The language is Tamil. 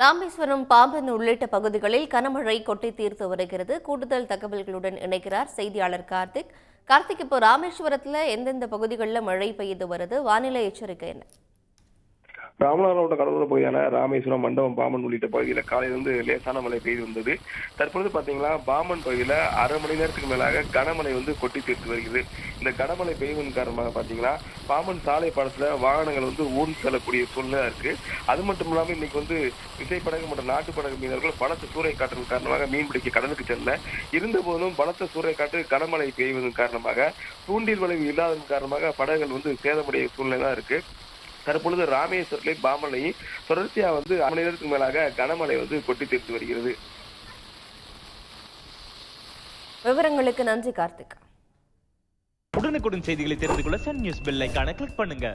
ராமேஸ்வரம், பாம்பன் உள்ளிட்ட பகுதிகளில் கனமழை கொட்டி தீர்த்து வருகிறது. கூடுதல் தகவல்களுடன் இணைக்கிறார் செய்தியாளர் கார்த்திக். இப்போ ராமேஸ்வரத்துல எந்தெந்த பகுதிகளில் மழை பெய்து வருது? வானிலை எச்சரிக்கை என்ன? ராமநாதபுரம் கடலோர பகுதியான ராமேஸ்வரம், மண்டபம், பாம்பன் உள்ளிட்ட பகுதியில் காலையிலிருந்து லேசான மழை பெய்து வந்தது. தற்பொழுது பாத்தீங்கன்னா பாம்பன் பகுதியில் அரை மணி நேரத்துக்கு மேலாக கனமழை கொட்டி தீர்த்து வருகிறது. இந்த கனமழை பெய்வதன் காரணமாக பாத்தீங்கன்னா பாம்பன் சாலை பாலத்துல வாகனங்கள் ஊர்ந்து செல்லக்கூடிய சூழ்நிலை இருக்கு. அது மட்டும் இல்லாமல் இன்னைக்கு விசைப்படகு மற்றும் நாட்டுப்படகு மீனவர்கள் பலத்த சூறை காற்றின் காரணமாக மீன்பிடிக்க கடலுக்கு செல்ல இருந்த போதும் பலத்த சூறை காற்று கனமழை பெய்வதன் காரணமாக தூண்டில் வளைவு இல்லாததன் காரணமாக படகுகள் சேதமடைய சூழ்நிலை தான் இருக்கு. தற்பொழுது ராமேஸ்வரத்திலே பாம்பனையும் தொடர்ச்சியா அரை மணி நேரத்துக்கு மேலாக கனமழை கொட்டி தீர்த்து வருகிறது. விவரங்களுக்கு நன்றி கார்த்திக். உடனுக்குடன் செய்திகளை தெரிந்து கொள்ள சன் நியூஸ் பெல் ஐகானை கிளிக் பண்ணுங்க.